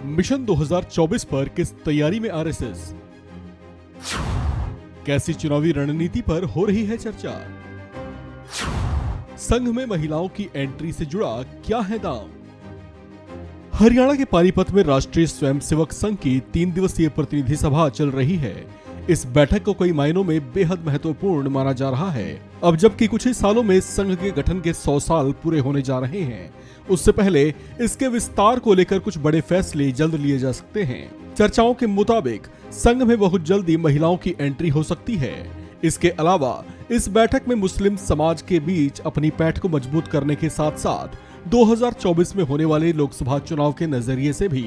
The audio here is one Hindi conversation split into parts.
मिशन 2024 पर किस तैयारी में आरएसएस? कैसी चुनावी रणनीति पर हो रही है चर्चा? संघ में महिलाओं की एंट्री से जुड़ा क्या है दाम? हरियाणा के पानीपत में राष्ट्रीय स्वयंसेवक संघ की 3 दिवसीय प्रतिनिधि सभा चल रही है। इस बैठक को कई मायनों में बेहद महत्वपूर्ण माना जा रहा है। अब जबकि कुछ ही सालों में संघ के गठन के 100 साल पूरे होने जा रहे हैं, उससे पहले इसके विस्तार को लेकर कुछ बड़े फैसले जल्द लिए जा सकते हैं। चर्चाओं के मुताबिक संघ में बहुत जल्दी महिलाओं की एंट्री हो सकती है। इसके अलावा इस बैठक में मुस्लिम समाज के बीच अपनी पैठ को मजबूत करने के साथ साथ 2024 में होने वाले लोकसभा चुनाव के नजरिए से भी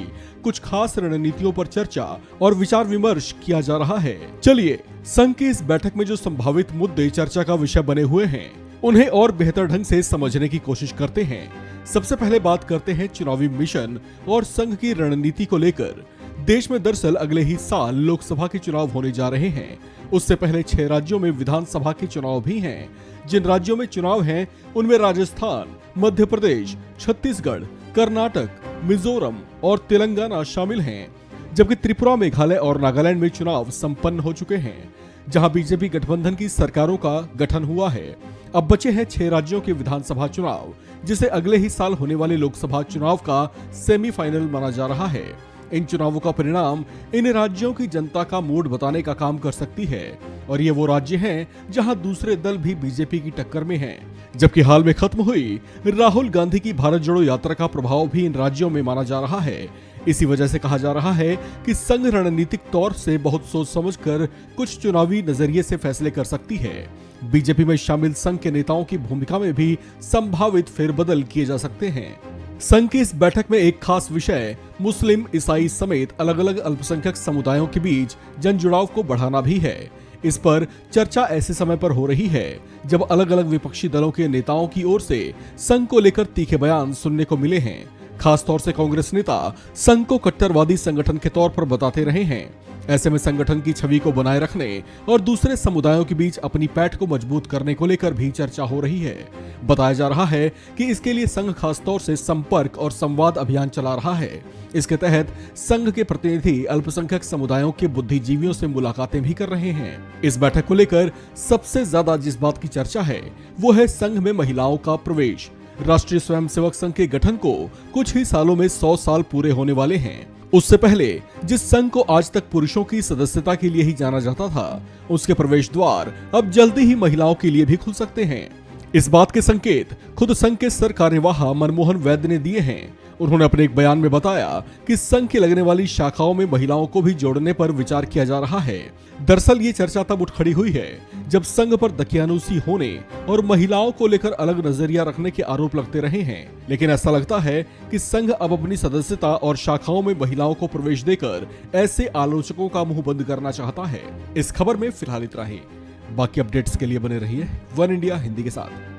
कुछ खास रणनीतियों पर चर्चा और विचार विमर्श किया जा रहा है। चलिए संघ की इस बैठक में जो संभावित मुद्दे चर्चा का विषय बने हुए हैं, उन्हें और बेहतर ढंग से समझने की कोशिश करते हैं। सबसे पहले बात करते हैं चुनावी मिशन और संघ की रणनीति को लेकर। देश में दरअसल अगले ही साल लोकसभा के चुनाव होने जा रहे हैं। उससे पहले 6 राज्यों में विधानसभा के चुनाव भी हैं। जिन राज्यों में चुनाव हैं, उनमें राजस्थान, मध्य प्रदेश, छत्तीसगढ़, कर्नाटक, मिजोरम और तेलंगाना शामिल हैं, जबकि त्रिपुरा, मेघालय और नागालैंड में चुनाव संपन्न हो चुके हैं, जहां बीजेपी गठबंधन की सरकारों का गठन हुआ है। अब बचे हैं 6 राज्यों के विधानसभा चुनाव, जिसे अगले ही साल होने वाले लोकसभा चुनाव का सेमीफाइनल माना जा रहा है। इन चुनावों का परिणाम इन राज्यों की जनता का मूड बताने का काम कर सकती है, और ये वो राज्य हैं जहां दूसरे दल भी बीजेपी की टक्कर में हैं। जबकि हाल में खत्म हुई राहुल गांधी की भारत जोड़ो यात्रा का प्रभाव भी इन राज्यों में माना जा रहा है। इसी वजह से कहा जा रहा है कि संघ रणनीतिक तौर से बहुत सोच समझकर कुछ चुनावी नजरिए से फैसले कर सकती है। बीजेपी में शामिल संघ के नेताओं की भूमिका में भी संभावित फेरबदल किए जा सकते हैं। संघ की इस बैठक में एक खास विषय मुस्लिम, ईसाई समेत अलग अलग अल्पसंख्यक समुदायों के बीच जन जुड़ाव को बढ़ाना भी है। इस पर चर्चा ऐसे समय पर हो रही है जब अलग अलग विपक्षी दलों के नेताओं की ओर से संघ को लेकर तीखे बयान सुनने को मिले हैं। खासतौर से कांग्रेस नेता संघ को कट्टरवादी संगठन के तौर पर बताते रहे हैं। ऐसे में संगठन की छवि को बनाए रखने और दूसरे समुदायों के बीच अपनी पैठ को मजबूत करने को लेकर भी चर्चा हो रही है। बताया जा रहा है कि इसके लिए संघ खासतौर से संपर्क और संवाद अभियान चला रहा है। इसके तहत संघ के प्रतिनिधि अल्पसंख्यक समुदायों के बुद्धिजीवियों से मुलाकातें भी कर रहे हैं। इस बैठक को लेकर सबसे ज्यादा जिस बात की चर्चा है, वो है संघ में महिलाओं का प्रवेश। राष्ट्रीय स्वयंसेवक संघ के गठन को कुछ ही सालों में 100 साल पूरे होने वाले हैं। उससे पहले जिस संघ को आज तक पुरुषों की सदस्यता के लिए ही जाना जाता था, उसके प्रवेश द्वार अब जल्दी ही महिलाओं के लिए भी खुल सकते हैं। इस बात के संकेत खुद संघ के सर कार्यवाह मनमोहन वैद्य ने दिए हैं। उन्होंने अपने एक बयान में बताया कि संघ की लगने वाली शाखाओं में महिलाओं को भी जोड़ने पर विचार किया जा रहा है। दरअसल ये चर्चा तब उठ खड़ी हुई है जब संघ पर दकियानूसी होने और महिलाओं को लेकर अलग नजरिया रखने के आरोप लगते रहे हैं। लेकिन ऐसा लगता है कि संघ अब अपनी सदस्यता और शाखाओं में महिलाओं को प्रवेश देकर ऐसे आलोचकों का मुंह बंद करना चाहता है। इस खबर में फिलहाल इतना ही। बाकी अपडेट्स के लिए बने रहिए वन इंडिया हिंदी के साथ।